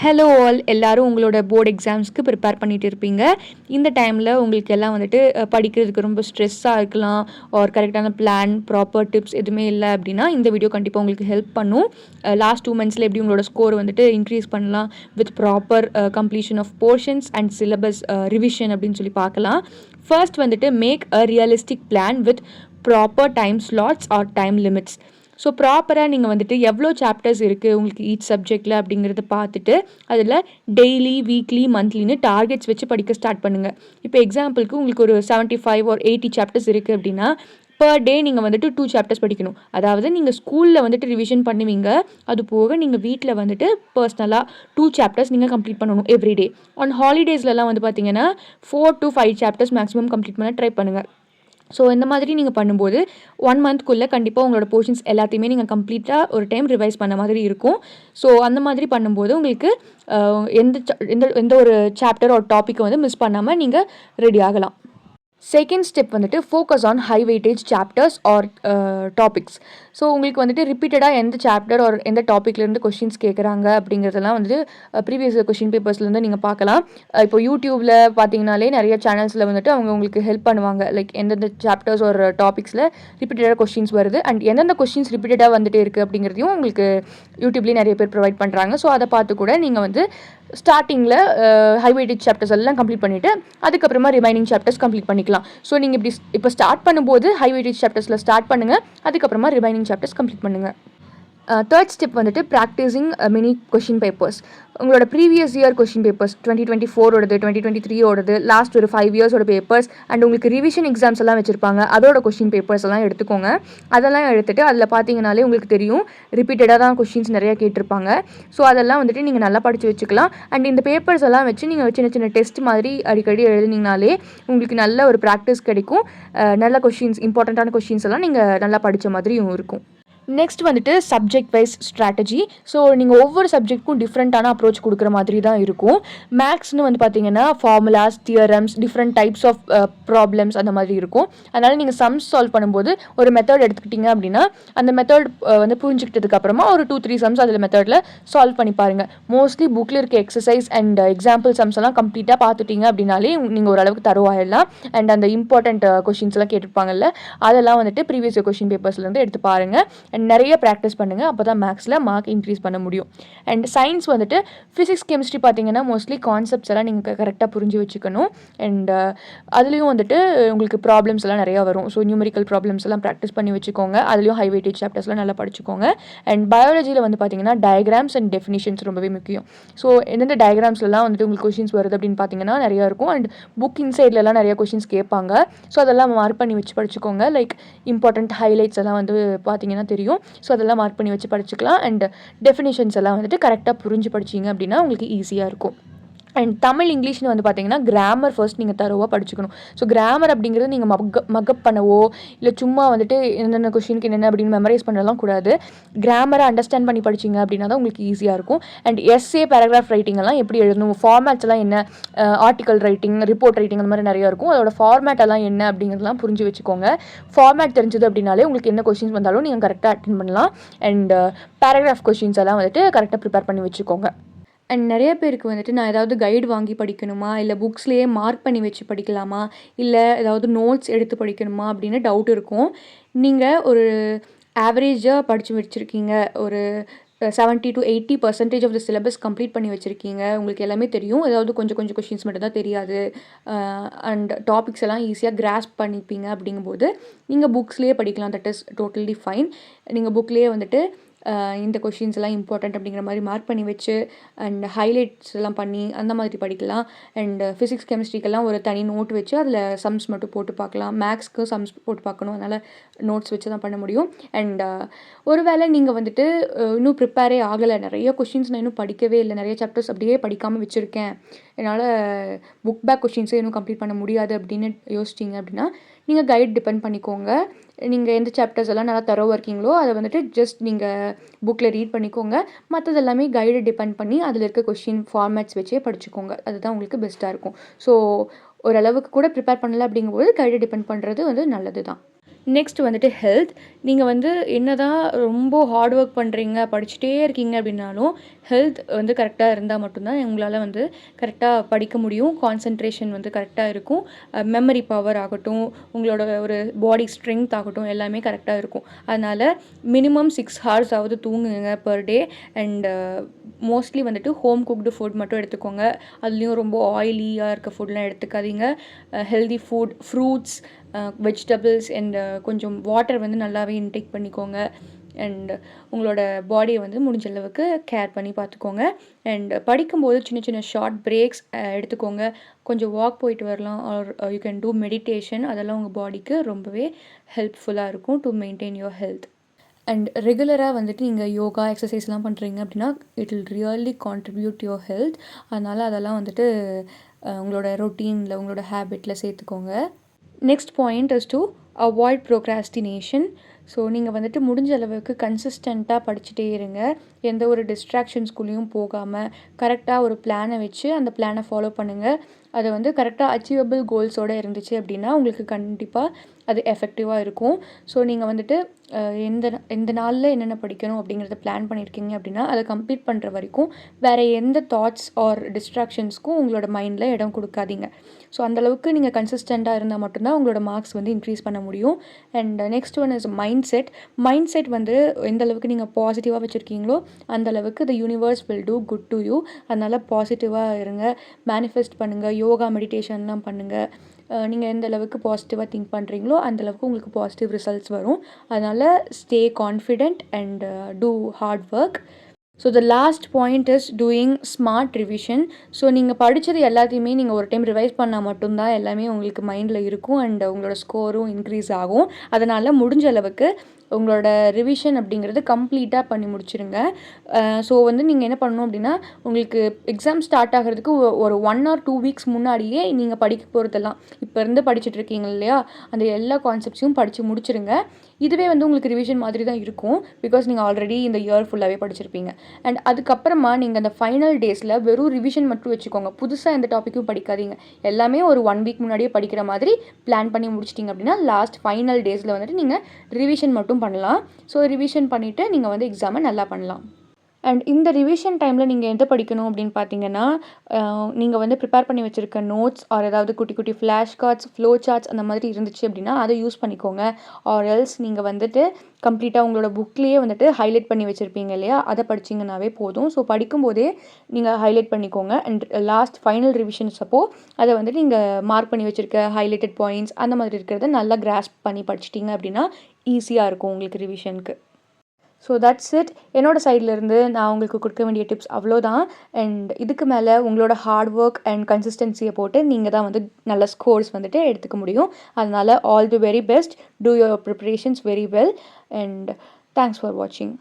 Hello all எல்லாரும் உங்களோட board எக்ஸாம்ஸ்க்கு prepare பண்ணிட்டு இருப்பீங்க. இந்த டைமில் உங்களுக்கு எல்லாம் வந்துட்டு படிக்கிறதுக்கு ரொம்ப ஸ்ட்ரெஸ்ஸாக இருக்கலாம். ஒரு கரெக்டான பிளான், ப்ராப்பர் டிப்ஸ் எதுவுமே இல்லை அப்படின்னா இந்த வீடியோ கண்டிப்பாக உங்களுக்கு ஹெல்ப் பண்ணும். லாஸ்ட் 2 monthஸில் எப்படி உங்களோட ஸ்கோர் வந்துட்டு இன்க்ரீஸ் பண்ணலாம் with proper completion of portions and syllabus revision அப்படின்னு சொல்லி பார்க்கலாம். ஃபர்ஸ்ட் வந்துட்டு make a realistic plan with proper time slots or time limits. So ப்ராப்பராக நீங்கள் வந்துட்டு எவ்வளோ சாப்டர்ஸ் இருக்குது உங்களுக்கு ஈச் சப்ஜெக்டில் அப்படிங்கிறத பார்த்துட்டு அதில் டெய்லி, வீக்லி, மந்த்லின்னு டார்கெட்ஸ் வச்சு படிக்க ஸ்டார்ட் பண்ணுங்கள். இப்போ எக்ஸாம்பிளுக்கு உங்களுக்கு ஒரு 75 or 80 சாப்டர்ஸ் இருக்குது அப்படின்னா பர் டே நீங்கள் வந்துட்டு 2 சாப்டர்ஸ் படிக்கணும். அதாவது நீங்கள் ஸ்கூலில் வந்துட்டு ரிவிஷன் பண்ணுவீங்க, அது போக நீங்கள் வீட்டில் வந்துட்டு பர்சனலாக 2 சாப்டர்ஸ் நீங்கள் கம்ப்ளீட் பண்ணணும் எவ்ரிடே. ஆன் ஹாலிடேஸ்லலாம் வந்து பார்த்தீங்கன்னா 4 to 5 சாப்டர்ஸ் மேக்ஸிமம் கம்ப்ளீட் பண்ண ட்ரை பண்ணுங்கள். ஸோ இந்த மாதிரி நீங்கள் பண்ணும்போது 1 monthக்குள்ளே கண்டிப்பாக உங்களோட போர்ஷன்ஸ் எல்லாத்தையுமே நீங்கள் கம்ப்ளீட்டாக ஒரு டைம் ரிவைஸ் பண்ண மாதிரி இருக்கும். ஸோ அந்த மாதிரி பண்ணும்போது உங்களுக்கு எந்த ஒரு சாப்டர் ஒரு டாப்பிக்கை வந்து மிஸ் பண்ணாமல் நீங்கள் ரெடி ஆகலாம். செகண்ட் ஸ்டெப் வந்துட்டு focus on high weightage chapters R topics. So உங்களுக்கு வந்துட்டு ரிப்பீட்டடாக எந்த சாப்டர் ஆர் எந்த டாப்பிக்லேருந்து கொஷின்ஸ் கேட்குறாங்க அப்படிங்கிறதெல்லாம் வந்துட்டு ப்ரீவியஸ் கொஷின் பேப்பர்ஸ்லேருந்து நீங்கள் பார்க்கலாம். இப்போ யூடியூப்பில் பார்த்தீங்கனாலே நிறைய சேனல்ஸில் வந்துட்டு அவங்க உங்களுக்கு ஹெல்ப் பண்ணுவாங்க. லைக் எந்தெந்த சாப்டர்ஸ் ஒரு டாபிக்ஸில் ரிப்பீட்டடாக கொஷின்ஸ் வருது அண்ட் எந்தெந்த கொஷின்ஸ் ரிப்பீட்டடாக வந்துட்டு இருக்குது அப்படிங்கிறதையும் உங்களுக்கு யூடியூப்லேயே நிறைய பேர் ப்ரொவைட் பண்ணுறாங்க. ஸோ அதை பார்த்து கூட நீங்கள் வந்து ஸ்டார்டிங்கில் ஹை வெயிட்டேஜ் சாப்டர்ஸ் எல்லாம் கம்ப்ளீட் பண்ணிவிட்டு அதுக்கப்புறமா ரிமைனிங் சாப்டர்ஸ் கம்ப்ளீட் பண்ணிக்கலாம். ஸோ நீங்கள் இப்போ ஸ்டார்ட் பண்ணும்போது ஹை வெயிட்டேஜ் சாப்டர்ஸில் ஸ்டார்ட் பண்ணுங்கள், அதுக்கப்புறமா ரிமைனிங் சாப்டர்ஸ் கம்ப்ளீட் பண்ணுங்கள். தேர்ட் ஸ்டெப் வந்துட்டு ப்ராக்டிஸிங் மினி கொஷின் பேப்பர்ஸ். உங்களோட ப்ரீவியஸ் இயர் கொஷின் பேப்பர்ஸ் 2024ஓடது, 2023ஓடது, லாஸ்ட் ஒரு 5 yearsோட பேப்பர்ஸ் அண்ட் உங்களுக்கு ரிவிஷன் எக்ஸாம்ஸ் எல்லாம் வச்சுருப்பாங்க, அதோட கொஷின் பேப்பர்ஸ் எல்லாம் எடுத்துக்கோங்க. அதெல்லாம் எடுத்துகிட்டு அதில் பார்த்தீங்கனாலே உங்களுக்கு தெரியும் ரிப்பீட்டடாக தான் கொஷின்ஸ் நிறையா கேட்டிருப்பாங்க. ஸோ அதெல்லாம் வந்துட்டு நீங்கள் நல்லா படித்து வச்சுக்கலாம். அண்ட் இந்த பேப்பர்ஸ் எல்லாம் வச்சு நீங்கள் சின்ன சின்ன டெஸ்ட் மாதிரி அடிக்கடி எழுதினீங்கனாலே உங்களுக்கு நல்ல ஒரு ப்ராக்டிஸ் கிடைக்கும். நல்ல கொஷின்ஸ், இம்பார்ட்டண்ட்டான கொஷின்ஸ் எல்லாம் நீங்கள் நல்லா படித்த மாதிரியும் இருக்கும். நெக்ஸ்ட் வந்துட்டு சப்ஜெக்ட் வைஸ் ஸ்ட்ராட்டஜி. ஸோ நீங்கள் ஒவ்வொரு சப்ஜெக்ட்க்கும் டிஃப்ரெண்ட்டான அப்ரோச் கொடுக்குற மாதிரி தான் இருக்கும். மேக்ஸ்னு வந்து பார்த்தீங்கன்னா formulas, theorems, different types of problems அந்த மாதிரி இருக்கும். அதனால் நீங்கள் சம்ஸ் சால்வ் பண்ணும்போது ஒரு மெத்தட் எடுத்துக்கிட்டிங்க அப்படின்னா அந்த மெத்தட் வந்து புரிஞ்சுக்கிட்டதுக்கு அப்புறமா ஒரு 2-3 சம்ஸ் அதில் மெத்தடில் சால்வ் பண்ணி பாருங்கள். மோஸ்ட்லி புக்கில் இருக்க எக்ஸசைஸ் அண்ட் எக்ஸாம்பிள் சம்ஸ் எல்லாம் கம்ப்ளீட்டாக பார்த்துட்டிங்க அப்படின்னாலே நீங்கள் ஓரளவுக்கு தருவாயிடலாம். அண்ட் அந்த இம்பார்ட்டண்ட் கொஷின்ஸ் எல்லாம் கேட்டிருப்பாங்கல்ல, அதெல்லாம் வந்துட்டு ப்ரீவியஸ் கொஷின் பேப்பர்ஸ்லேருந்து எடுத்து பாருங்கள். நிறைய ப்ராக்டிஸ் பண்ணுங்கள், அப்போ தான் மேக்ஸில் மார்க் இன்க்ரீஸ் பண்ண முடியும். அண்ட் சயின்ஸ் வந்துட்டு ஃபிசிக்ஸ், கெமிஸ்ட்ரி பார்த்தீங்கன்னா மோஸ்ட்லி கான்செப்ட்ஸ் எல்லாம் நீங்கள் கரெக்டாக புரிஞ்சு வச்சுக்கணும். அண்ட் அதுலேயும் வந்துட்டு உங்களுக்கு ப்ராப்ளம்ஸ் எல்லாம் நிறையா வரும். ஸோ நியூமெரிக்கல் ப்ராப்ளம்ஸ் எல்லாம் ப்ராக்டிஸ் பண்ணி வச்சுக்கோங்க. அதுலேயும் ஹை வெயிட்டேஜ் சாப்டர்ஸ்லாம் நல்லா படிச்சுக்கோங்க. அண்ட் பயாலஜியில் வந்து பார்த்தீங்கன்னா டயக்ராம்ஸ் அண்ட் டெஃபினிஷன்ஸ் ரொம்பவே முக்கியம். ஸோ எந்தெந்த டயக்ராம்ஸ்லாம் வந்துட்டு உங்களுக்கு கொஷின்ஸ் வருது அப்படின்னு பார்த்தீங்கன்னா நிறையா இருக்கும். அண்ட் புக் இன்சைட்லலாம் நிறைய கொஷின்ஸ் கேட்பாங்க. ஸோ அதெல்லாம் மார்க் பண்ணி வச்சு படிச்சுக்கோங்க. லைக் இம்பார்ட்டண்ட் ஹைலைட்ஸ் எல்லாம் வந்து பார்த்தீங்கன்னா தெரியும். ஸோ அதெல்லாம் மார்க் பண்ணி வச்சு படிச்சுக்கலாம். அண்ட் டெஃபினிஷன்ஸ் எல்லாம் வந்துட்டு கரெக்டாக புரிஞ்சு படிச்சிங்க அப்படின்னா உங்களுக்கு ஈஸியாக இருக்கும். அண்ட் தமிழ், இங்கிலீஷ்னு வந்து பார்த்தீங்கன்னா கிராமர் ஃபர்ஸ்ட் நீங்கள் தரோவாக படிச்சுக்கணும். ஸோ கிராமர் அப்படிங்கிறது நீங்கள் மக்கப் பண்ணவோ இல்லை சும்மா வந்துட்டு என்னென்ன கொஷினுக்கு என்னென்ன அப்படின்னு மெமரைஸ் பண்ணலாம் கூடாது. கிராமரை அண்டர்ஸ்டாண்ட் பண்ணி படிச்சிங்க அப்படின்னா தான் உங்களுக்கு ஈஸியாக இருக்கும். அண்ட் எஸ்ஏ, பேராகிராஃப் ரைட்டிங் எல்லாம் எப்படி எழுதணும், ஃபார்மேட்ஸ் எல்லாம் என்ன, ஆர்டிக்கல் ரைட்டிங், ரிப்போர்ட் ரைட்டிங் அந்த மாதிரி நிறையா இருக்கும். அதோட ஃபார்மேட் எல்லாம் என்ன அப்படிங்கிறதெல்லாம் புரிஞ்சு வச்சுக்கோங்க. ஃபார்மேட் தெரிஞ்சது அப்படின்னாலே உங்களுக்கு என்ன கொஷின்ஸ் வந்தாலும் நீங்கள் கரெக்டாக அட்டென்ட் பண்ணலாம். அண்ட் பேராகிராஃப் கொஷின்ஸ் எல்லாம் வந்துட்டு கரெக்டாக ப்ரிப்பேர் பண்ணி வச்சுக்கோங்க. அண்ட் நிறைய பேருக்கு வந்துட்டு நான் ஏதாவது கைடு வாங்கி படிக்கணுமா, இல்லை புக்ஸ்லேயே மார்க் பண்ணி வச்சு படிக்கலாமா, இல்லை ஏதாவது நோட்ஸ் எடுத்து படிக்கணுமா அப்படின்னு டவுட் இருக்கும். நீங்கள் ஒரு ஆவரேஜாக படித்து வச்சுருக்கீங்க, ஒரு 70 to 80% of the syllabus complete பண்ணி வச்சுருக்கீங்க, உங்களுக்கு எல்லாமே தெரியும், ஏதாவது கொஞ்சம் கொஞ்சம் கொஷின்ஸ் மட்டும் தான் தெரியாது அண்ட் டாபிக்ஸ் எல்லாம் ஈஸியாக கிராஸ்ப் பண்ணிப்பீங்க அப்படிங்கும்போது நீங்கள் புக்ஸ்லேயே படிக்கலாம். That is totally fine. நீங்கள் புக்லேயே வந்துட்டு இந்த கொஷின்ஸ் எல்லாம் இம்பார்ட்டண்ட் அப்படிங்கிற மாதிரி மார்க் பண்ணி வச்சு அண்ட் ஹைலைட்ஸ் எல்லாம் பண்ணி அந்த மாதிரி படிக்கலாம். அண்ட் ஃபிசிக்ஸ், கெமிஸ்ட்ரிக்கெல்லாம் ஒரு தனி நோட் வச்சு அதில் சம்ஸ் மட்டும் போட்டு பார்க்கலாம். மேக்ஸ்க்கு சம்ஸ் போட்டு பார்க்கணும், அதனால் நோட்ஸ் வச்சு தான் பண்ண முடியும். அண்ட் ஒருவேளை நீங்கள் வந்துட்டு இன்னும் ப்ரிப்பேரே ஆகலை, நிறைய கொஷின்ஸ் நான் இன்னும் படிக்கவே இல்லை, நிறைய சாப்டர்ஸ் அப்படியே படிக்காமல் வச்சுருக்கேன், என்னால் புக் பேக் கொஷின்ஸே இன்னும் கம்ப்ளீட் பண்ண முடியாது அப்படின்னு யோசிச்சிங்க அப்படின்னா நீங்கள் கைட் டிபெண்ட் பண்ணிக்கோங்க. நீங்கள் எந்த சாப்டர்ஸ் எல்லாம் நல்லா தரோவாக இருக்கீங்களோ அதை வந்துட்டு ஜஸ்ட் நீங்கள் புக்கில் ரீட் பண்ணிக்கோங்க. மற்றது எல்லாமே கைடை டிபெண்ட் பண்ணி அதில் இருக்க கொஷின் ஃபார்மேட்ஸ் வச்சே படிச்சுக்கோங்க. அதுதான் உங்களுக்கு பெஸ்ட்டாக இருக்கும். ஸோ ஓரளவுக்கு கூட ப்ரிப்பேர் பண்ணலை அப்படிங்கும்போது கைடை டிபெண்ட் பண்ணுறது வந்து நல்லது தான். நெக்ஸ்ட் வந்துட்டு ஹெல்த். நீங்கள் வந்து என்னதான் ரொம்ப ஹார்ட் ஒர்க் பண்ணுறீங்க, படிச்சுட்டே இருக்கீங்க அப்படின்னாலும் ஹெல்த் வந்து கரெக்டாக இருந்தால் மட்டும்தான் உங்களால் வந்து கரெக்டாக படிக்க முடியும். கான்சன்ட்ரேஷன் வந்து கரெக்டாக இருக்கும். மெமரி பவர் ஆகட்டும், உங்களோட ஒரு பாடி ஸ்ட்ரென்த் ஆகட்டும், எல்லாமே கரெக்டாக இருக்கும். அதனால் மினிமம் 6 ஹார்ஸ் ஆவது தூங்குங்க பர் டே. அண்ட் மோஸ்ட்லி வந்துட்டு ஹோம் குக்டு ஃபுட் மட்டும் எடுத்துக்கோங்க. அதுலேயும் ரொம்ப ஆயிலியாக இருக்க ஃபுட்லாம் எடுத்துக்காதீங்க. Healthy food, fruits, vegetables and கொஞ்சம் வாட்டர் வந்து நல்லாவே இன்டேக் பண்ணிக்கோங்க. அண்ட் உங்களோட பாடியை வந்து முடிஞ்ச அளவுக்கு கேர் பண்ணி பார்த்துக்கோங்க. அண்ட் படிக்கும்போது சின்ன சின்ன ஷார்ட் பிரேக்ஸ் எடுத்துக்கோங்க. கொஞ்சம் வாக் போயிட்டு வரலாம். Are you can do meditation. அதெல்லாம் உங்கள் பாடிக்கு ரொம்பவே ஹெல்ப்ஃபுல்லாக இருக்கும் to maintain your health. And ரெகுலராக வந்துட்டு நீங்கள் யோகா எக்ஸசைஸ்லாம் பண்ணுறீங்க அப்படின்னா it will really contribute your health. அதனால் அதெல்லாம் வந்துட்டு உங்களோட ரொட்டீனில், உங்களோட ஹேபிட்டில் சேர்த்துக்கோங்க. Next point is to avoid procrastination. So நீங்கள் வந்துட்டு முடிஞ்ச அளவுக்கு கன்சிஸ்டண்ட்டாக படிச்சுட்டே இருங்க. எந்த ஒரு டிஸ்ட்ராக்ஷன்ஸ்குள்ளேயும் போகாமல் கரெக்டாக ஒரு பிளானை வச்சு அந்த பிளானை ஃபாலோ பண்ணுங்கள். அது வந்து கரெக்டாக அச்சீவபிள் கோல்ஸோடு இருந்துச்சு அப்படின்னா உங்களுக்கு கண்டிப்பாக அது எஃபெக்டிவாக இருக்கும். ஸோ நீங்கள் வந்துட்டு எந்த எந்த நாளில் என்னென்ன படிக்கணும் அப்படிங்கிறத பிளான் பண்ணியிருக்கீங்க அப்படின்னா அதை கம்ப்ளீட் பண்ணுற வரைக்கும் வேறு எந்த தாட்ஸ் ஆர் டிஸ்ட்ராக்ஷன்ஸ்க்கும் உங்களோட மைண்டில் இடம் கொடுக்காதீங்க. ஸோ அந்தளவுக்கு நீங்கள் கன்சிஸ்டண்ட்டாக இருந்தால் மட்டும்தான் உங்களோட மார்க்ஸ் வந்து இன்க்ரீஸ் பண்ண முடியும். And next one is mind set. Mind set வந்து எந்த அளவுக்கு நீங்கள் பாசிட்டிவாக வச்சுருக்கீங்களோ அந்தளவுக்கு the universe will do good to you. அதனால் பாசிட்டிவாக இருங்க, மேனிஃபெஸ்ட் பண்ணுங்கள், யோகா மெடிடேஷன்லாம் பண்ணுங்கள். நீங்கள் எந்த அளவுக்கு பாசிட்டிவாக திங்க் பண்ணுறீங்களோ அந்தளவுக்கு உங்களுக்கு பாசிட்டிவ் ரிசல்ட்ஸ் வரும். அதனால் stay confident and do hard work. So the last point is doing smart revision. So நீங்கள் படித்தது எல்லாத்தையுமே நீங்கள் ஒரு டைம் ரிவைஸ் பண்ணால் மட்டும்தான் எல்லாமே உங்களுக்கு மைண்டில் இருக்கும் அண்ட் உங்களோட ஸ்கோரும் இன்க்ரீஸ் ஆகும். அதனால் முடிஞ்ச அளவுக்கு உங்களோட ரிவிஷன் அப்படிங்கிறது கம்ப்ளீட்டாக பண்ணி முடிச்சிருங்க. ஸோ வந்து நீங்கள் என்ன பண்ணணும் அப்படின்னா உங்களுக்கு எக்ஸாம் ஸ்டார்ட் ஆகிறதுக்கு ஒரு 1 or 2 வீக்ஸ் முன்னாடியே நீங்கள் படிக்க போகிறதெல்லாம் இப்போ இருந்து படிச்சுட்டு இருக்கீங்க இல்லையா, அந்த எல்லா கான்செப்ட்ஸையும் படித்து முடிச்சிருங்க. இதுவே வந்து உங்களுக்கு ரிவிஷன் மாதிரி தான் இருக்கும். பிகாஸ் நீங்கள் ஆல்ரெடி இந்த இயர் ஃபுல்லாகவே படிச்சிருப்பீங்க. அண்ட் அதுக்கப்புறமா நீங்கள் அந்த ஃபைனல் டேஸில் வெறும் ரிவிஷன் மட்டும் வச்சுக்கோங்க. புதுசாக எந்த டாப்பிக்கும் படிக்காதீங்க. எல்லாமே ஒரு 1 வீக் முன்னாடியே படிக்கிற மாதிரி பிளான் பண்ணி முடிச்சிட்டிங்க அப்படின்னா லாஸ்ட் ஃபைனல் டேஸில் வந்துட்டு நீங்கள் ரிவிஷன் மட்டும் பண்ணலாம். ஸோ ரிவிஷன் பண்ணிவிட்டு நீங்கள் வந்து எக்ஸாமை நல்லா பண்ணலாம். அண்ட் இந்த ரிவிஷன் டைமில் நீங்கள் எது படிக்கணும் அப்படின்னு பார்த்தீங்கன்னா நீங்கள் வந்து ப்ரிப்பேர் பண்ணி வச்சுருக்க நோட்ஸ் ஆர் ஏதாவது குட்டி குட்டி ஃப்ளாஷ் கார்ட்ஸ், ஃப்ளோ சார்ட்ஸ் அந்த மாதிரி இருந்துச்சு அப்படின்னா அதை யூஸ் பண்ணிக்கோங்க. ஆர் எல்ஸ் நீங்கள் வந்துட்டு கம்ப்ளீட்டாக உங்களோட புக்லேயே வந்துட்டு ஹைலைட் பண்ணி வச்சுருப்பீங்க இல்லையா, அதை படிச்சிங்கன்னாவே போதும். ஸோ படிக்கும்போதே நீங்கள் ஹைலைட் பண்ணிக்கோங்க. அண்ட் லாஸ்ட் ஃபைனல் ரிவிஷன்ஸ் அப்போ அதை வந்துட்டு நீங்கள் மார்க் பண்ணி வச்சுருக்க ஹைலைட்டட் பாயிண்ட்ஸ் அந்த மாதிரி இருக்கிறத நல்லா கிராஸ்ப் பண்ணி படிச்சிட்டிங்க அப்படின்னா ஈஸியாக இருக்கும் உங்களுக்கு ரிவிஷனுக்கு. So that's it. என்னோடய சைட்லேருந்து நான் உங்களுக்கு கொடுக்க வேண்டிய டிப்ஸ் அவ்வளோதான். அண்ட் இதுக்கு மேலே உங்களோட ஹார்ட் ஒர்க் அண்ட் கன்சிஸ்டன்சியை போட்டு நீங்கள் தான் வந்து நல்ல ஸ்கோர்ஸ் வந்துட்டு எடுத்துக்க முடியும். அதனால் all the very best. Two your preparations very well and thanks for வாட்சிங்.